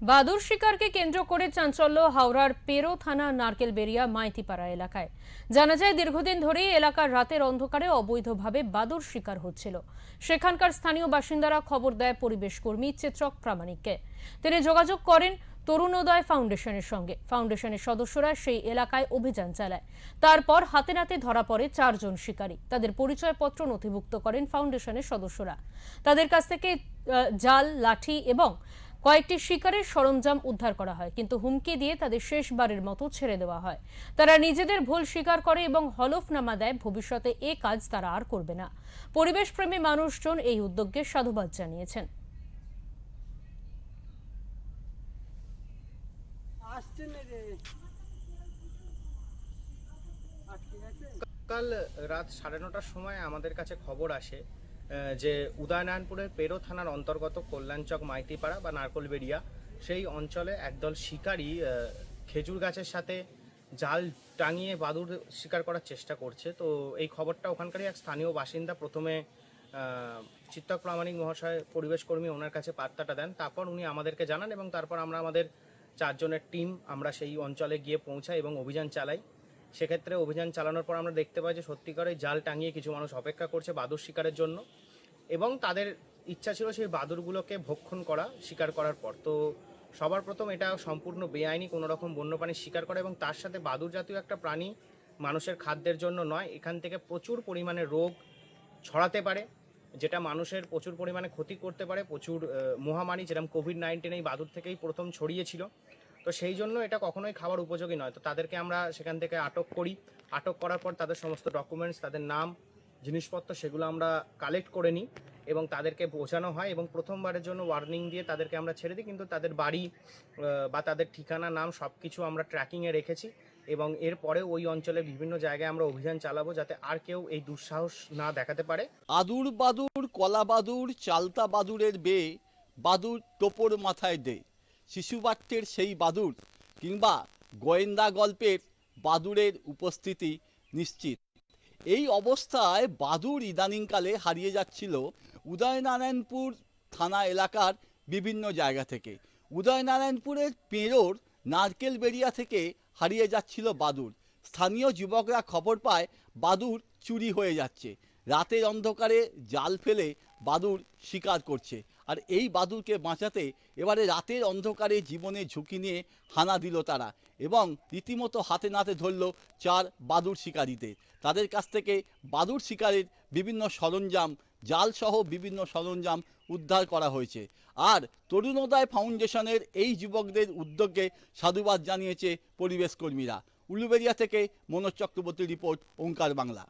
বাদুর শিকারকে কেন্দ্র করে চাঞ্চল্য হাওড়ার পেরো থানা নারকেলবেড়িয়া মাইতিপাড়া এলাকায়। জানা যায় দীর্ঘদিন ধরেই এলাকার রাতের অন্ধকারে অবৈধভাবে বাদুর শিকার হচ্ছিল। সেখানকার স্থানীয় বাসিন্দারা খবর দেয় পরিবেশ কর্মী চিত্রক প্রামাণিককে। তিনি যোগাযোগ করেন তরুণোদয় ফাউন্ডেশনের সঙ্গে। ফাউন্ডেশনের সদস্যরা সেই এলাকায় অভিযান চালায়। তারপর হাতে নাতে ধরা পড়ে 4 জন শিকারী। তাদের পরিচয়পত্র নথিভুক্ত করেন ফাউন্ডেশনের সদস্যরা। তাদের কাছ থেকে জাল, লাঠি এবং কয়েকটি শিকারের সরঞ্জাম উদ্ধার করা হয়, কিন্তু হুমকি দিয়ে তাদের শেষবারের মতো ছেড়ে দেওয়া হয়। তারা নিজেদের ভুল স্বীকার করে এবং হলফনামা দেয় ভবিষ্যতে এ কাজ তারা আর করবে না। পরিবেশপ্রেমী মানুষজন এই উদ্যোগকে সাধুবাদ জানিয়েছেন। কাল রাত 9:30টার সময় আমাদের কাছে খবর আসে যে উদয়নারায়ণপুরের পেরো থানার অন্তর্গত কল্যাণচক মাইতিপাড়া বা নারকেলবেড়িয়া সেই অঞ্চলে একদল শিকারী খেজুর গাছের সাথে জাল টাঙিয়ে বাদুড় শিকার করার চেষ্টা করছে। তো এই খবরটা ওখানকারই এক স্থানীয় বাসিন্দা প্রথমে চিত্তক প্রামাণিক মহাশয় পরিবেশ কর্মী ওনার কাছে বার্তাটা দেন। তারপর উনি আমাদেরকে জানান এবং তারপর আমরা আমাদের 4 জনের টিম আমরা সেই অঞ্চলে গিয়ে পৌঁছাই এবং অভিযান চালাই। সেক্ষেত্রে অভিযান চালানোর পর আমরা দেখতে পাই যে সত্যিকারে জাল টাঙিয়ে কিছু মানুষ অপেক্ষা করছে বাদুড় শিকারের জন্য এবং তাদের ইচ্ছা ছিল সেই বাদুড়গুলোকে ভক্ষণ করা শিকার করার পর। তো সবার প্রথম এটা সম্পূর্ণ বেআইনি কোনো রকম বন্যপ্রাণী শিকার করা এবং তার সাথে বাদুড় জাতীয় একটা প্রাণী মানুষের খাদ্যের জন্য নয়। এখান থেকে প্রচুর পরিমাণে রোগ ছড়াতে পারে, যেটা মানুষের প্রচুর পরিমাণে ক্ষতি করতে পারে। প্রচুর মহামারী যেরকম কোভিড-19 এই বাদুড় থেকেই প্রথম ছড়িয়েছিল। তো সেই জন্য এটা কখনোই খাবার উপযোগী নয়। তো তাদেরকে আমরা সেখান থেকে আটক করি। আটক করার পর তাদের সমস্ত ডকুমেন্টস, তাদের নাম, জিনিসপত্র সেগুলো আমরা কালেক্ট করে নিই এবং তাদেরকে বোঝানো হয় এবং প্রথমবারের জন্য ওয়ার্নিং দিয়ে তাদেরকে আমরা ছেড়ে দিই। কিন্তু তাদের বাড়ি বা তাদের ঠিকানা, নাম সব কিছু আমরা ট্র্যাকিংয়ে রেখেছি এবং এরপরে ওই অঞ্চলে বিভিন্ন জায়গায় আমরা অভিযান চালাবো যাতে আর কেউ এই দুঃসাহস না দেখাতে পারে। আদুর বাদুর, কলা বাদুর, চালতা বাদুরের বেয়ে বাদুর টোপর মাথায় দে, শিশুবাট্যের সেই বাদুর কিংবা গোয়েন্দা গল্পের বাদুরের উপস্থিতি নিশ্চিত। এই অবস্থায় বাদুর ইদানিংকালে হারিয়ে যাচ্ছিল উদয়নারায়ণপুর থানা এলাকার বিভিন্ন জায়গা থেকে। উদয়নারায়ণপুরের পেরোর নারকেলবেড়িয়া থেকে হারিয়ে যাচ্ছিল বাদুর। স্থানীয় যুবকরা খবর পায় বাদুর চুরি হয়ে যাচ্ছে। রাতের অন্ধকারে জাল ফেলে বাদুর শিকার করছে। আর এই বাদুরকে বাঁচাতে এবারে রাতের অন্ধকারে জীবনের ঝুঁকি নিয়ে হানা দিল তারা এবং রীতিমতো হাতে নাতে ধরল 4 বাদুর শিকারীদের। তাদের কাছ থেকে বাদুর শিকারের বিভিন্ন সরঞ্জাম, জালসহ বিভিন্ন সরঞ্জাম উদ্ধার করা হয়েছে। আর তরুণোদয় ফাউন্ডেশনের এই যুবকদের উদ্যোগকে সাধুবাদ জানিয়েছে পরিবেশ কর্মীরা। উলুবেড়িয়া থেকে মনোজ চক্রবর্তী রিপোর্ট, ওঙ্কার বাংলা।